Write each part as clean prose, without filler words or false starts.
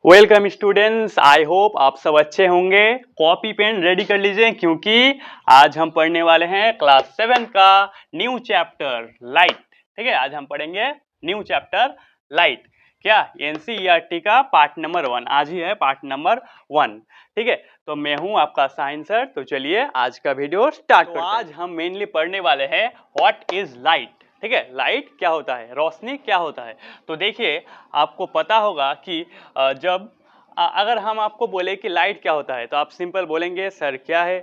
Welcome students, I hope आप सब अच्छे होंगे। कॉपी पेन रेडी कर लीजिए क्योंकि आज हम पढ़ने वाले हैं क्लास 7 का न्यू चैप्टर लाइट। ठीक है, आज हम पढ़ेंगे न्यू चैप्टर लाइट। क्या एनसीईआरटी का पार्ट नंबर 1 आज ही है, पार्ट नंबर 1। ठीक है, तो मैं हूं आपका साइंस सर। तो चलिए आज का वीडियो स्टार्ट करते हैं। आज हम मेनली पढ़ने वाले हैं व्हाट इज लाइट। ठीक है, लाइट क्या होता है, रोशनी क्या होता है। तो देखिए, आपको पता होगा कि जब अगर हम आपको बोले कि लाइट क्या होता है तो आप सिंपल बोलेंगे सर क्या है।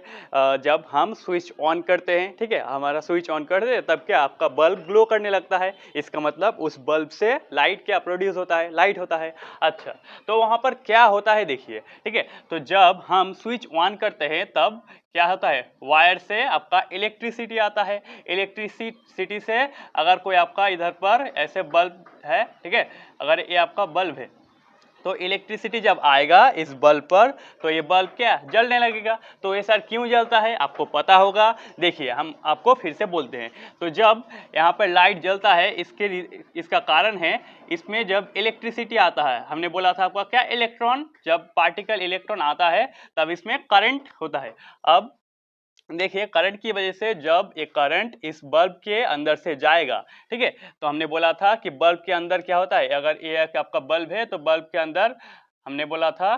जब हम स्विच ऑन करते हैं, ठीक है, हमारा स्विच ऑन करते हैं तब क्या आपका बल्ब ग्लो करने लगता है। इसका मतलब उस बल्ब से लाइट क्या प्रोड्यूस होता है, लाइट होता है। अच्छा, तो वहां पर क्या होता है देखिए। ठीक है, तो जब हम स्विच ऑन करते हैं तब क्या होता है, वायर से आपका इलेक्ट्रिसिटी आता है। इलेक्ट्रिसिटी से अगर कोई आपका इधर पर ऐसे बल्ब है, ठीक है, अगर ये आपका बल्ब है तो इलेक्ट्रिसिटी जब आएगा इस बल्ब पर तो ये बल्ब क्या जलने लगेगा। तो ये सर क्यों जलता है आपको पता होगा। देखिए, हम आपको फिर से बोलते हैं। तो जब यहाँ पर लाइट जलता है इसका कारण है, इसमें जब इलेक्ट्रिसिटी आता है, हमने बोला था आपका क्या, इलेक्ट्रॉन, जब पार्टिकल इलेक्ट्रॉन आता है तब इसमें करंट होता है। अब देखिए, करंट की वजह से जब एक करंट इस बल्ब के अंदर से जाएगा, ठीक है, तो हमने बोला था कि बल्ब के अंदर क्या होता है, अगर ये आपका बल्ब है तो बल्ब के अंदर हमने बोला था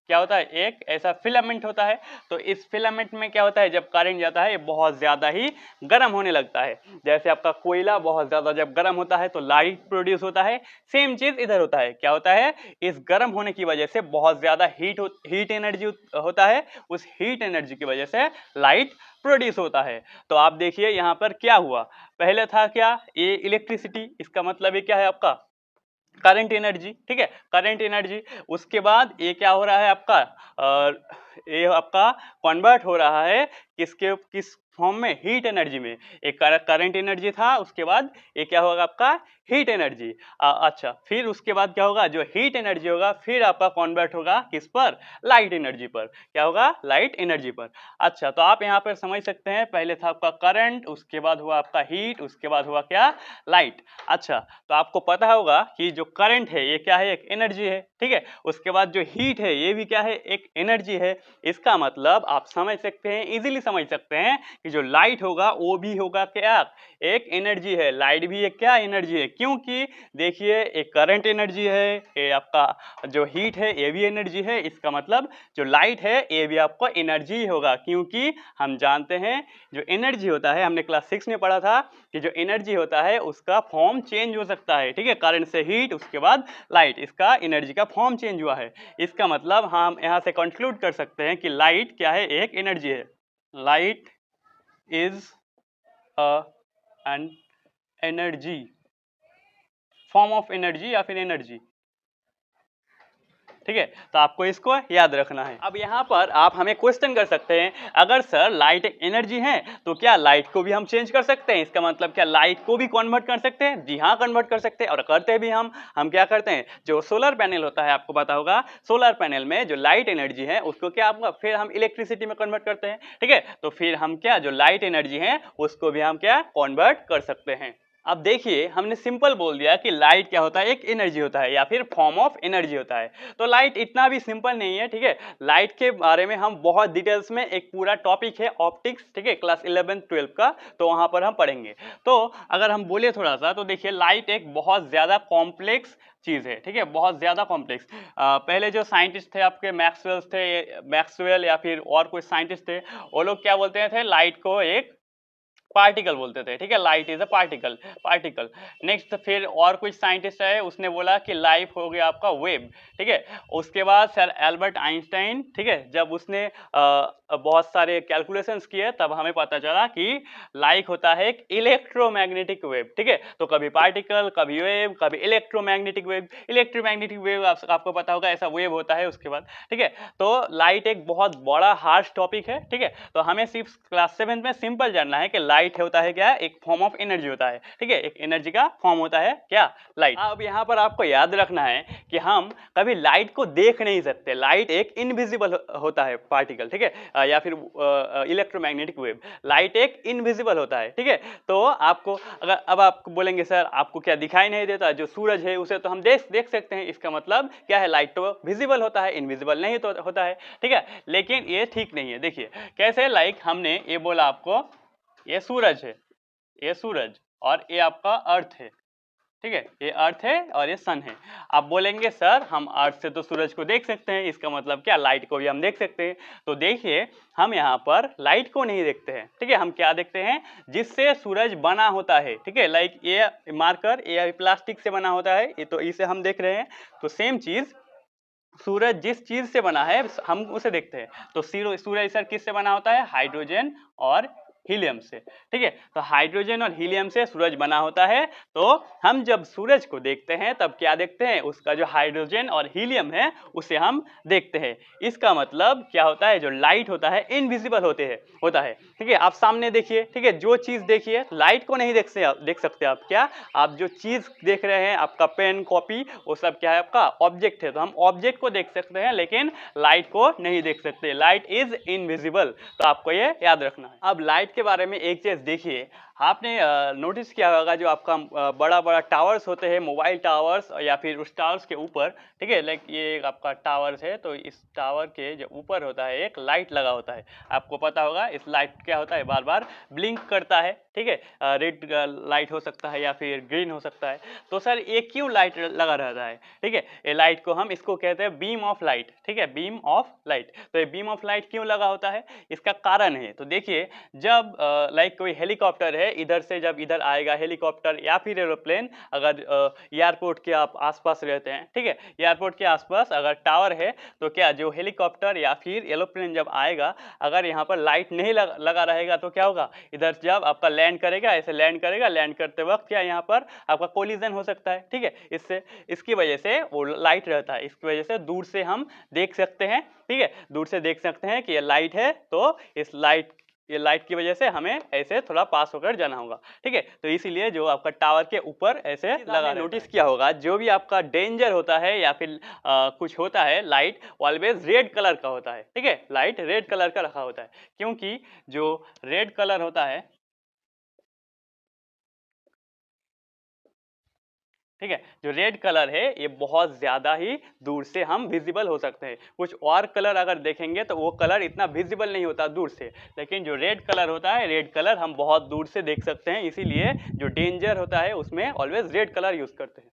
क्या होता है, एक ऐसा फिलामेंट होता है। तो इस फिलामेंट में क्या होता है, जब करंट जाता है ये बहुत ज्यादा ही गर्म होने लगता है। जैसे आपका कोयला बहुत ज्यादा जब गर्म होता है तो लाइट प्रोड्यूस होता है। सेम चीज इधर होता है, क्या होता है, इस गर्म होने की वजह से बहुत ज्यादा हीट एनर्जी होता है। उस हीट एनर्जी की वजह से लाइट प्रोड्यूस होता है। तो आप देखिए यहाँ पर क्या हुआ, पहले था क्या, ये इलेक्ट्रिसिटी, इसका मतलब ये क्या है आपका करंट एनर्जी। ठीक है, करंट एनर्जी। उसके बाद ये क्या हो रहा है आपका, ये आपका कन्वर्ट हो रहा है किस फॉर्म में, हीट एनर्जी में। एक करंट एनर्जी था, उसके बाद ये क्या होगा आपका हीट एनर्जी। अच्छा, फिर उसके बाद क्या होगा, जो हीट एनर्जी होगा फिर आपका कन्वर्ट होगा किस पर, लाइट एनर्जी पर। क्या होगा, लाइट एनर्जी पर। अच्छा, तो आप यहाँ पर समझ सकते हैं, पहले था आपका करंट, उसके बाद हुआ आपका हीट, उसके बाद हुआ क्या, लाइट। अच्छा, तो आपको पता होगा कि जो करंट है ये क्या है, एक एनर्जी है। ठीक है, उसके बाद जो हीट है ये भी क्या है, एक एनर्जी है। इसका मतलब आप समझ सकते हैं, इजीली समझ सकते हैं कि जो लाइट होगा वो भी होगा क्या, एक एनर्जी है। लाइट भी एक क्या, एनर्जी है। क्योंकि देखिए, एक करंट एनर्जी है, ये आपका जो हीट है ये भी एनर्जी है। इसका मतलब जो लाइट है ये भी आपको एनर्जी होगा, क्योंकि हम जानते हैं जो एनर्जी होता है, हमने क्लास 6 में पढ़ा था कि जो एनर्जी होता है उसका फॉर्म चेंज हो सकता है। ठीक है, करंट से हीट, उसके बाद लाइट, इसका एनर्जी का फॉर्म चेंज हुआ है। इसका मतलब हम यहाँ से कंक्लूड कर सकते हैं कि लाइट क्या है, एक एनर्जी है। Light is an energy, form of energy या फिर एनर्जी। ठीक है, तो आपको इसको याद रखना है। अब यहाँ पर आप हमें क्वेश्चन कर सकते हैं, अगर सर लाइट एक एनर्जी है तो क्या लाइट को भी हम चेंज कर सकते हैं, इसका मतलब क्या लाइट को भी कन्वर्ट कर सकते हैं। जी हाँ, कन्वर्ट कर सकते हैं, और करते भी हम क्या करते हैं, जो सोलर पैनल होता है आपको पता होगा, सोलर पैनल में जो लाइट एनर्जी है उसको क्या आपका फिर हम इलेक्ट्रिसिटी में कन्वर्ट करते हैं। ठीक है, तो फिर हम क्या, जो लाइट एनर्जी है उसको भी हम क्या कन्वर्ट कर सकते हैं। अब देखिए, हमने सिंपल बोल दिया कि लाइट क्या होता है, एक एनर्जी होता है या फिर फॉर्म ऑफ एनर्जी होता है। तो लाइट इतना भी सिंपल नहीं है। ठीक है, लाइट के बारे में हम बहुत डिटेल्स में, एक पूरा टॉपिक है ऑप्टिक्स, ठीक है, क्लास 11 12 का, तो वहां पर हम पढ़ेंगे। तो अगर हम बोले थोड़ा सा, तो देखिए लाइट एक बहुत ज्यादा कॉम्प्लेक्स चीज है। ठीक है, बहुत ज्यादा कॉम्प्लेक्स। पहले जो साइंटिस्ट थे आपके, मैक्सवेल या फिर और कोई साइंटिस्ट थे, वो लोग क्या बोलते थे, लाइट को एक पार्टिकल बोलते थे। ठीक है, light is a particle. Next फिर और कुछ साइंटिस्ट है, उसने बोला कि लाइफ हो गया आपका वेव। ठीक है, उसके बाद सर एल्बर्ट आइंस्टाइन, ठीक है, जब उसने बहुत सारे कैलकुलेशंस किए तब हमें पता चला कि लाइट होता है एक इलेक्ट्रोमैग्नेटिक वेव। ठीक है, तो कभी पार्टिकल, कभी वेव, कभी इलेक्ट्रोमैग्नेटिक वेव। इलेक्ट्रोमैग्नेटिक वेव आपको पता होगा, ऐसा वेव होता है। उसके बाद ठीक है, तो लाइट एक बहुत बड़ा हार्श टॉपिक है। ठीक है, तो हमें सिर्फ क्लास 7 में सिंपल जानना है कि लाइट लाइट होता है क्या, एक फॉर्म ऑफ एनर्जी होता है, ठीक है, एक एनर्जी का फॉर्म होता है क्या, लाइट। अब यहाँ पर आपको याद रखना है कि हम कभी लाइट को देख नहीं सकते, लाइट एक इनविजिबल होता है पार्टिकल, ठीक है, या फिर इलेक्ट्रोमैग्नेटिक वेव, लाइट एक इनविजिबल होता है, ठीक है। तो आपको अगर अब आपको बोलेंगे सर आपको क्या दिखाई नहीं देता, जो सूरज है उसे तो हम देख सकते हैं, इसका मतलब क्या है, लाइट तो विजिबल होता है, इनविजिबल नहीं तो होता है, ठीक है। लेकिन ये ठीक नहीं है, देखिए कैसे, लाइक हमने ये बोला आपको, ये सूरज है, ये सूरज, और ये आपका अर्थ है, ठीक है, ये अर्थ है और ये सन है। आप बोलेंगे सर हम अर्थ से तो सूरज को देख सकते हैं, इसका मतलब क्या, लाइट को भी हम देख सकते हैं। तो देखिए हम यहाँ पर लाइट को नहीं देखते हैं, ठीक है, हम क्या देखते हैं, जिससे सूरज बना होता है, ठीक है, लाइक ये मार्कर ये प्लास्टिक से बना होता है, ये तो इसे हम देख रहे हैं। तो सेम चीज सूरज जिस चीज से बना है हम उसे देखते हैं। तो सूरज सर किससे बना होता है, हाइड्रोजन और हीलियम से, ठीक है। तो हाइड्रोजन और हीलियम से सूरज बना होता है। तो हम जब सूरज को देखते हैं तब क्या देखते हैं, उसका जो हाइड्रोजन और हीलियम है उसे हम देखते हैं। इसका मतलब क्या होता है, जो लाइट होता है इनविजिबल होता है, ठीक है। आप सामने देखिए, ठीक है, जो चीज देखिए, लाइट को नहीं देख सकते आप, क्या आप जो चीज देख रहे हैं, आपका पेन कॉपी वो सब क्या है, आपका ऑब्जेक्ट है। तो हम ऑब्जेक्ट को देख सकते हैं लेकिन लाइट को नहीं देख सकते, लाइट इज इनविजिबल। तो आपको ये याद रखना है। अब लाइट के बारे में एक चीज देखिए, आपने नोटिस किया होगा जो आपका बड़ा बड़ा टावर्स होते हैं, मोबाइल टावर्स या फिर उस टावर्स के ऊपर, ठीक है, लाइक ये आपका टावर्स है, तो इस टावर के जो ऊपर होता है एक लाइट लगा होता है। आपको पता होगा इस लाइट क्या होता है, बार बार ब्लिंक करता है, ठीक है, रेड लाइट हो सकता है या फिर ग्रीन हो सकता है। तो सर ये क्यों लाइट लगा रहता है, ठीक है, ये लाइट को हम इसको कहते हैं बीम ऑफ लाइट, ठीक है, बीम ऑफ लाइट। तो ये बीम ऑफ लाइट क्यों लगा होता है, इसका कारण है। तो देखिए जब लाइक कोई हेलीकॉप्टर है, इधर से जब इधर आएगा हेलीकॉप्टर या फिर एरोप्लेन, अगर एयरपोर्ट के आप आसपास रहते हैं, ठीक है, एयरपोर्ट के आसपास अगर टावर है, तो क्या जो हेलीकॉप्टर या फिर एरोप्लेन जब आएगा, अगर यहाँ पर लाइट नहीं लगा रहेगा तो क्या होगा, इधर जब आपका लैंड करेगा, ऐसे लैंड करेगा, लैंड करते वक्त क्या यहाँ पर आपका कोलिजन हो सकता है, ठीक है, इससे इसकी वजह से वो लाइट रहता है, इसकी वजह से दूर से हम देख सकते हैं, ठीक है, दूर से देख सकते हैं कि ये लाइट है। तो इस ये लाइट की वजह से हमें ऐसे थोड़ा पास होकर जाना होगा, ठीक है। तो इसीलिए जो आपका टावर के ऊपर ऐसे लगा, नोटिस किया होगा जो भी आपका डेंजर होता है या फिर कुछ होता है, लाइट ऑलवेज रेड कलर का होता है, ठीक है, लाइट रेड कलर का रखा होता है, क्योंकि जो रेड कलर होता है, ठीक है, जो रेड कलर है ये बहुत ज्यादा ही दूर से हम विजिबल हो सकते हैं। कुछ और कलर अगर देखेंगे तो वो कलर इतना विजिबल नहीं होता दूर से, लेकिन जो रेड कलर होता है, रेड कलर हम बहुत दूर से देख सकते हैं, इसीलिए जो डेंजर होता है उसमें ऑलवेज रेड कलर यूज करते हैं।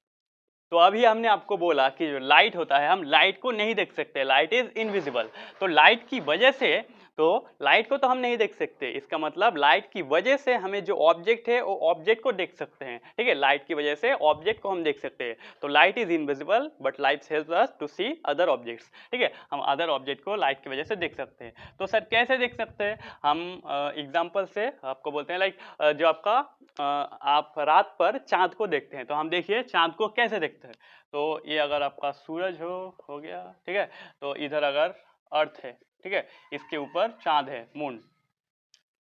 तो अभी हमने आपको बोला कि जो लाइट होता है हम लाइट को नहीं देख सकते, लाइट इज इनविजिबल। तो लाइट की वजह से, तो लाइट को तो हम नहीं देख सकते, इसका मतलब लाइट की वजह से हमें जो ऑब्जेक्ट है वो ऑब्जेक्ट को देख सकते हैं, ठीक है, लाइट की वजह से ऑब्जेक्ट को हम देख सकते हैं। तो light is invisible but light helps us to see other objects, ठीक है, हम अदर ऑब्जेक्ट को लाइट की वजह से देख सकते हैं। तो सर कैसे देख सकते हैं हम, एग्जाम्पल से आपको बोलते हैं, लाइक जो आपका आप रात पर चांद को देखते हैं, तो हम देखिए चांद को कैसे देखते हैं। तो ये अगर आपका सूरज हो गया, ठीक है, तो इधर अगर अर्थ है, ठीक है, इसके ऊपर चांद है, मून।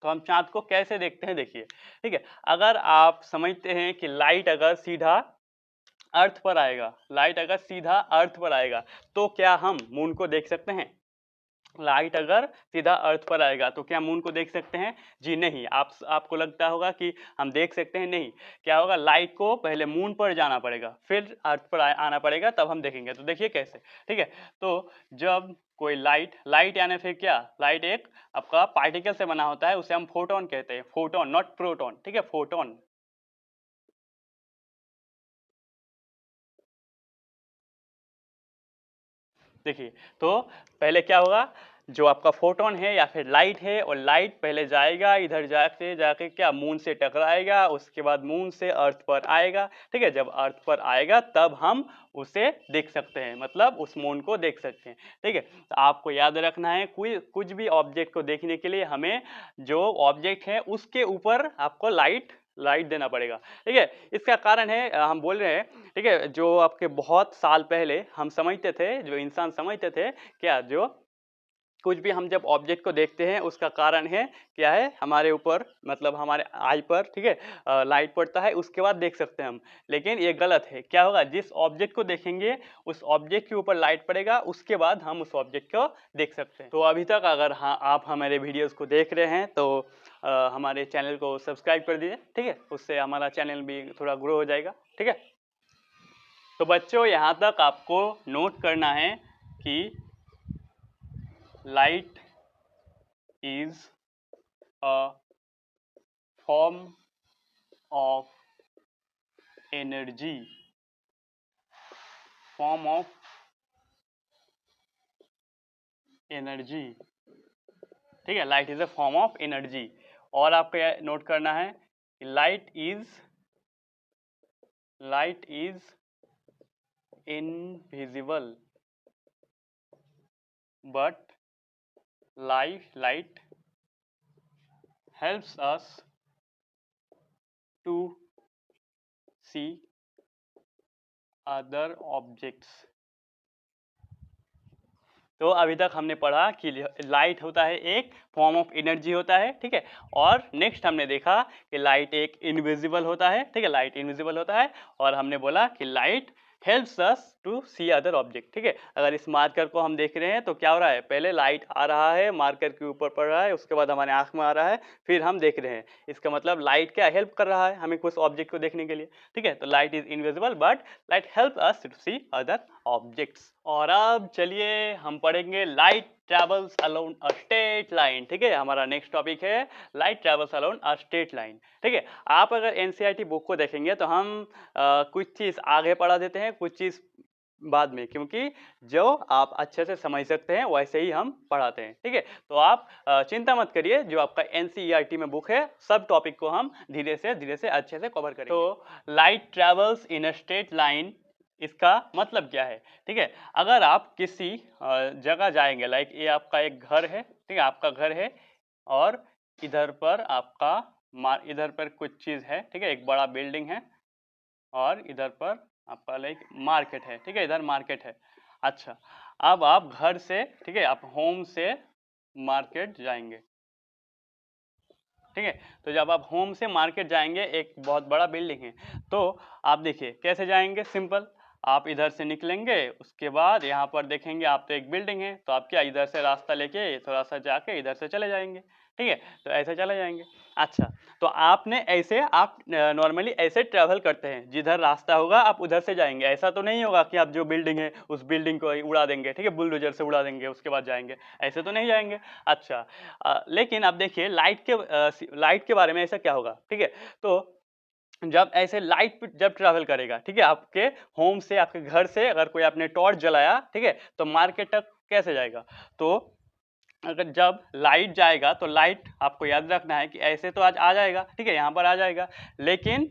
तो हम चांद को कैसे देखते हैं, देखिए, ठीक है, अगर आप समझते हैं कि लाइट अगर सीधा अर्थ पर आएगा, लाइट अगर सीधा अर्थ पर आएगा, तो क्या हम मून को देख सकते हैं? लाइट अगर सीधा अर्थ पर आएगा तो क्या मून को देख सकते हैं? जी नहीं। आपको लगता होगा कि हम देख सकते हैं, नहीं। क्या होगा, लाइट को पहले मून पर जाना पड़ेगा, फिर अर्थ पर आना पड़ेगा, तब हम देखेंगे। तो देखिए कैसे, ठीक है। तो जब कोई लाइट यानी फिर क्या, लाइट एक आपका पार्टिकल से बना होता है, उसे हम फोटोन कहते हैं, फोटोन नॉट प्रोटोन, ठीक है, फोटोन। देखिए, तो पहले क्या होगा, जो आपका फोटोन है या फिर लाइट है, और लाइट पहले जाएगा इधर जाके क्या मून से टकराएगा, उसके बाद मून से अर्थ पर आएगा, ठीक है। जब अर्थ पर आएगा तब हम उसे देख सकते हैं, मतलब उस मून को देख सकते हैं, ठीक है। तो आपको याद रखना है, कुछ भी ऑब्जेक्ट को देखने के लिए हमें जो ऑब्जेक्ट है उसके ऊपर आपको लाइट देना पड़ेगा, ठीक है। इसका कारण है, हम बोल रहे हैं, ठीक है, जो आपके बहुत साल पहले हम समझते थे, जो इंसान समझते थे क्या, जो कुछ भी हम जब ऑब्जेक्ट को देखते हैं उसका कारण है क्या है, हमारे ऊपर मतलब हमारे आई पर, ठीक है, लाइट पड़ता है उसके बाद देख सकते हैं हम। लेकिन ये गलत है। क्या होगा, जिस ऑब्जेक्ट को देखेंगे उस ऑब्जेक्ट के ऊपर लाइट पड़ेगा उसके बाद हम उस ऑब्जेक्ट को देख सकते हैं। तो अभी तक अगर हाँ आप हमारे वीडियोस को देख रहे हैं तो हमारे चैनल को सब्सक्राइब कर दीजिए, ठीक है, उससे हमारा चैनल भी थोड़ा ग्रो हो जाएगा, ठीक है। तो बच्चों यहाँ तक आपको नोट करना है कि light is a form of energy, form of energy, ठीक है, light is a form of energy. और आपको यह नोट करना है light is invisible but light helps us to see other objects। तो अभी तक हमने पढ़ा कि लाइट होता है एक फॉर्म ऑफ एनर्जी होता है, ठीक है। और नेक्स्ट हमने देखा कि लाइट एक इनविजिबल होता है, ठीक है, लाइट इनविजिबल होता है। और हमने बोला कि light helps us to see other object, ठीक है। अगर इस मार्कर को हम देख रहे हैं तो क्या हो रहा है, पहले लाइट आ रहा है, मार्कर के ऊपर पड़ रहा है, उसके बाद हमारे आंख में आ रहा है, फिर हम देख रहे हैं। इसका मतलब लाइट क्या हेल्प कर रहा है हमें कुछ ऑब्जेक्ट को देखने के लिए, ठीक है। तो light is invisible but light help us to see other objects. और अब चलिए हम पढ़ेंगे light travels along a straight line, ठीक है। हमारा नेक्स्ट टॉपिक है light travels along a straight line, ठीक है। आप अगर एनसीईआरटी बुक को देखेंगे तो हम कुछ चीज़ आगे पढ़ा देते हैं, कुछ चीज़ बाद में, क्योंकि जो आप अच्छे से समझ सकते हैं वैसे ही हम पढ़ाते हैं, ठीक है। तो आप चिंता मत करिए, जो आपका एनसीईआरटी में बुक है सब टॉपिक को हम धीरे से अच्छे से कवर करेंगे। तो light travels in a straight line, इसका मतलब क्या है, ठीक है। अगर आप किसी जगह जाएंगे, लाइक ये आपका एक घर है, ठीक है, आपका घर है और इधर पर आपका इधर पर कुछ चीज़ है, ठीक है, एक बड़ा बिल्डिंग है और इधर पर आपका लाइक मार्केट है, ठीक है, इधर मार्केट है। अच्छा, अब आप घर से, ठीक है, आप होम से मार्केट जाएंगे, ठीक है। तो जब आप होम से मार्केट जाएंगे, एक बहुत बड़ा बिल्डिंग है, तो आप देखिए कैसे जाएंगे, सिंपल, आप इधर से निकलेंगे, उसके बाद यहाँ पर देखेंगे आप तो एक बिल्डिंग है, तो आप क्या इधर से रास्ता लेके थोड़ा सा जाके इधर से चले जाएंगे, ठीक है, तो ऐसे चले जाएंगे। अच्छा, तो आपने ऐसे आप नॉर्मली ऐसे ट्रैवल करते हैं, जिधर रास्ता होगा आप उधर से जाएंगे। ऐसा तो नहीं होगा कि आप जो बिल्डिंग है उस बिल्डिंग को उड़ा देंगे, ठीक है, बुलडोजर से उड़ा देंगे उसके बाद जाएंगे, ऐसे तो नहीं जाएंगे। अच्छा, लेकिन अब देखिए लाइट के बारे में ऐसा क्या होगा, ठीक है। तो जब ऐसे लाइट पे जब ट्रैवल करेगा, ठीक है, आपके होम से, आपके घर से अगर कोई आपने टॉर्च जलाया, ठीक है, तो मार्केट तक कैसे जाएगा। तो अगर जब लाइट जाएगा तो लाइट आपको याद रखना है कि ऐसे तो आज आ जाएगा, ठीक है, यहाँ पर आ जाएगा, लेकिन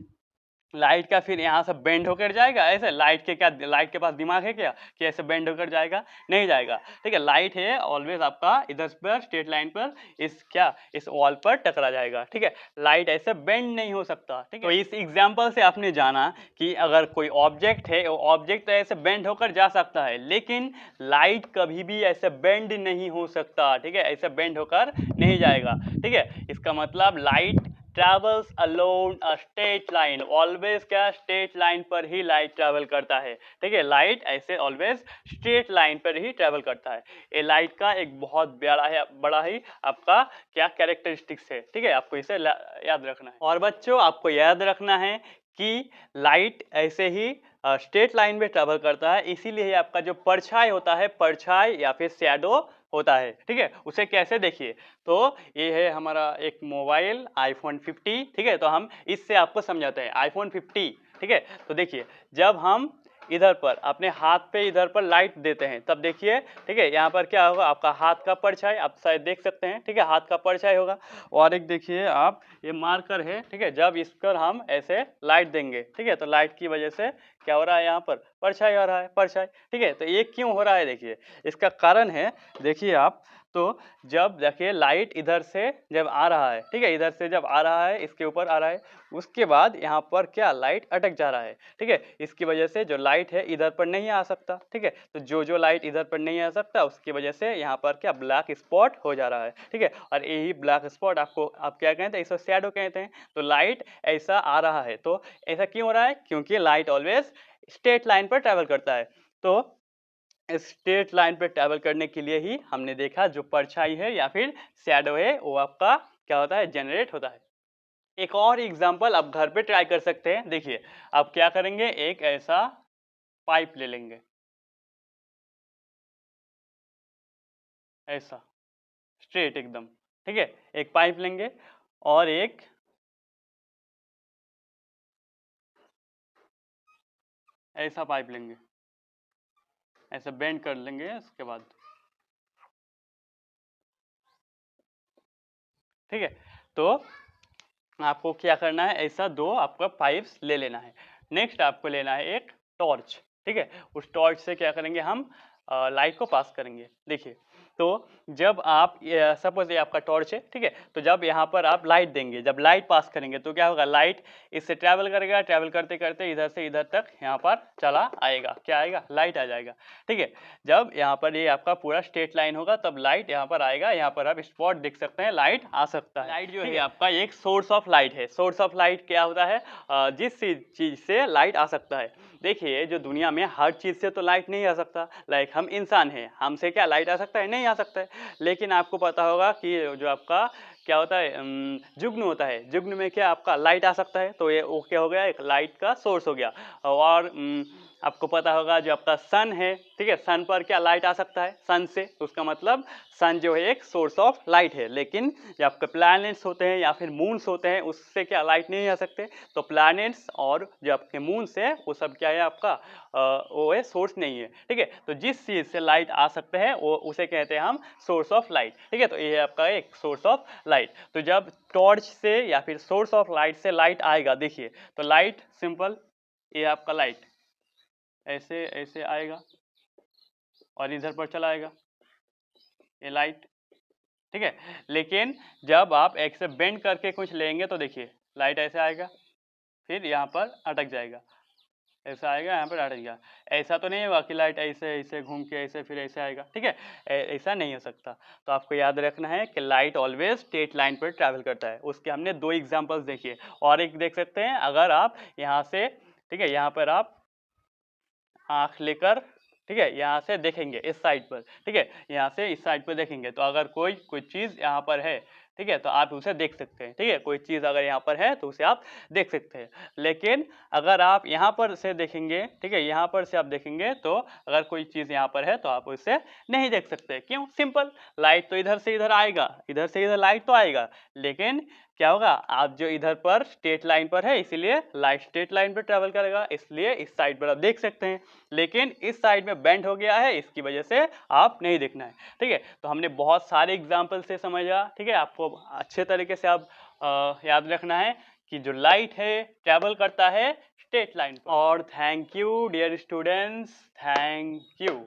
लाइट का फिर यहाँ से बेंड होकर जाएगा ऐसे, लाइट के क्या, लाइट के पास दिमाग है क्या कि ऐसे बेंड होकर जाएगा, नहीं जाएगा, ठीक है। लाइट है ऑलवेज आपका इधर पर स्ट्रेट लाइन पर इस वॉल पर टकरा जाएगा, ठीक है। लाइट ऐसे बेंड नहीं हो सकता, ठीक है। तो इस एग्जाम्पल से आपने जाना कि अगर कोई ऑब्जेक्ट है, वो ऑब्जेक्ट तो ऐसे बेंड होकर जा सकता है, लेकिन लाइट कभी भी ऐसे बेंड नहीं हो सकता, ठीक है, ऐसे बेंड होकर नहीं जाएगा, ठीक है। इसका मतलब light travels along a straight line, always क्या, स्ट्रेट लाइन पर ही लाइट ट्रेवल करता है, ठीक है। लाइट ऐसे ऑलवेज स्ट्रेट लाइन पर ही ट्रेवल करता है। ये लाइट का एक बहुत बड़ा ही आपका क्या कैरेक्टरिस्टिक्स है, ठीक है, आपको इसे याद रखना है। और बच्चों आपको याद रखना है कि लाइट ऐसे ही स्ट्रेट लाइन में ट्रेवल करता है, इसीलिए आपका जो परछाई होता है, परछाई या फिर शैडो होता है, ठीक है, उसे कैसे देखिए। तो ये है हमारा एक मोबाइल आईफोन 50, ठीक है, तो हम इससे आपको समझाते हैं आईफोन 50, ठीक है। तो देखिए जब हम इधर पर अपने हाथ पे इधर पर लाइट देते हैं तब देखिए, ठीक है, यहाँ पर क्या होगा, आपका हाथ का परछाई आप शायद देख सकते हैं, ठीक है, हाथ का परछाई होगा। और एक देखिए आप, ये मार्कर है, ठीक है, जब इस पर हम ऐसे लाइट देंगे, ठीक है, तो लाइट की वजह से क्या हो रहा है, यहाँ पर परछाई आ रहा है, परछाई। ठीक है, तो ये क्यों हो रहा है देखिए, इसका कारण है, देखिए आप, तो जब देखिए लाइट इधर से जब आ रहा है, ठीक है, इधर से जब आ रहा है, इसके ऊपर आ रहा है, उसके बाद यहाँ पर क्या लाइट अटक जा रहा है। ठीक है, इसकी वजह से जो लाइट है इधर पर नहीं आ सकता। ठीक है, तो जो लाइट इधर पर नहीं आ सकता उसकी वजह से यहाँ पर क्या ब्लैक स्पॉट हो जा रहा है। ठीक है, और यही ब्लैक स्पॉट आपको आप क्या कहते हैं, इसे शैडो कहते हैं। तो लाइट ऐसा आ रहा है, तो ऐसा क्यों हो रहा है, क्योंकि लाइट ऑलवेज स्ट्रेट लाइन पर ट्रेवल करता है। तो स्ट्रेट लाइन पर ट्रैवल करने के लिए ही हमने देखा जो परछाई है या फिर शैडो है वो आपका क्या होता है, जनरेट होता है। एक और एग्जांपल आप घर पे ट्राई कर सकते हैं। देखिए आप क्या करेंगे, एक ऐसा पाइप ले लेंगे, ऐसा स्ट्रेट एकदम। ठीक है, एक पाइप लेंगे और एक ऐसा पाइप लेंगे, ऐसा बेंड कर लेंगे, उसके बाद ठीक है। तो आपको क्या करना है, ऐसा दो आपका पाइप्स ले लेना है। नेक्स्ट आपको लेना है एक टॉर्च। ठीक है, उस टॉर्च से क्या करेंगे हम, लाइट को पास करेंगे। देखिए, तो जब आप सपोज ये आपका टॉर्च है, ठीक है, तो जब यहाँ पर आप लाइट देंगे, जब लाइट पास करेंगे तो क्या होगा, लाइट इससे ट्रैवल करेगा, ट्रैवल करते करते इधर से इधर तक यहाँ पर चला आएगा, क्या आएगा, लाइट आ जाएगा। ठीक है, जब यहाँ पर ये आपका पूरा स्ट्रेट लाइन होगा तब लाइट यहाँ पर आएगा, यहाँ पर आप स्पॉट देख सकते हैं, लाइट आ सकता है। लाइट जो है आपका एक सोर्स ऑफ लाइट है। सोर्स ऑफ लाइट क्या होता है, जिस चीज से लाइट आ सकता है। देखिए जो दुनिया में हर चीज से तो लाइट नहीं आ सकता, लाइक हम इंसान हैं, हमसे क्या लाइट आ सकता है, नहीं आ सकता है। लेकिन आपको पता होगा कि जो आपका क्या होता है, जुग्न होता है, जुग्न में क्या आपका लाइट आ सकता है, तो ये वो क्या हो गया, एक लाइट का सोर्स हो गया। और आपको पता होगा जो आपका सन है, ठीक है, सन पर क्या लाइट आ सकता है, सन से, तो उसका मतलब सन जो है एक सोर्स ऑफ लाइट है। लेकिन जो आपके प्लैनेट्स होते हैं या फिर मून्स होते हैं उससे क्या लाइट नहीं आ सकते। तो प्लैनेट्स और जो आपके मून्स है वो सब क्या है आपका वो है सोर्स नहीं है। ठीक है, तो जिस चीज से लाइट आ सकते हैं वो उसे कहते हैं हम सोर्स ऑफ लाइट। ठीक है, तो ये है आपका एक सोर्स ऑफ लाइट। तो जब टॉर्च से या फिर सोर्स ऑफ लाइट से लाइट आएगा, देखिए तो लाइट सिंपल, ये आपका लाइट ऐसे ऐसे आएगा और इधर पर चला आएगा, ये लाइट। ठीक है, लेकिन जब आप एक से बेंड करके कुछ लेंगे तो देखिए लाइट ऐसे आएगा, फिर यहाँ पर अटक जाएगा, ऐसा आएगा, यहाँ पर अटक गया। ऐसा तो नहीं होगा कि लाइट ऐसे ऐसे घूम के ऐसे फिर ऐसे आएगा। ठीक है, ऐसा नहीं हो सकता। तो आपको याद रखना है कि लाइट ऑलवेज स्ट्रेट लाइन पर ट्रैवल करता है। उसके हमने दो एग्जांपल्स देखिए, और एक देख सकते हैं, अगर आप यहाँ से, ठीक है, यहाँ पर आप आँख लेकर, ठीक है, यहाँ से देखेंगे इस साइड पर, ठीक है, यहाँ से इस साइड पर देखेंगे तो अगर कोई चीज़ यहाँ पर है, ठीक है, तो आप उसे देख सकते हैं। ठीक है, कोई चीज़ अगर यहाँ पर है तो उसे आप देख सकते हैं। लेकिन अगर आप यहाँ पर से देखेंगे, ठीक है, यहाँ पर से आप देखेंगे तो अगर कोई चीज़ यहाँ पर है तो आप उसे नहीं देख सकते। क्यों, सिंपल, लाइट तो इधर से इधर आएगा, इधर से इधर लाइट तो आएगा, लेकिन क्या होगा, आप जो इधर पर स्ट्रेट लाइन पर है इसीलिए लाइट स्ट्रेट लाइन पर ट्रेवल करेगा, इसलिए इस साइड पर आप देख सकते हैं। लेकिन इस साइड में बेंड हो गया है, इसकी वजह से आप नहीं देखना है। ठीक है, तो हमने बहुत सारे एग्जाम्पल से समझा। ठीक है, आपको अच्छे तरीके से आप याद रखना है कि जो लाइट है ट्रेवल करता है स्ट्रेट लाइन पर। और thank you dear students, thank you.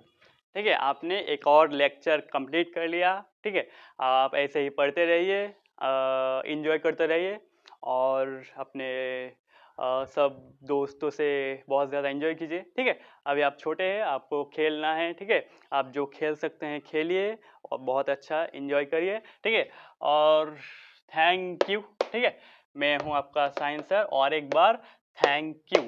ठीक है, आपने एक और लेक्चर कंप्लीट कर लिया। ठीक है, आप ऐसे ही पढ़ते रहिए, इंजॉय करते रहिए, और अपने सब दोस्तों से बहुत ज़्यादा एंजॉय कीजिए। ठीक है, अभी आप छोटे हैं, आपको खेलना है। ठीक है, आप जो खेल सकते हैं खेलिए और बहुत अच्छा एंजॉय करिए। ठीक है, और थैंक यू। ठीक है, मैं हूँ आपका साइंस सर, और एक बार थैंक यू।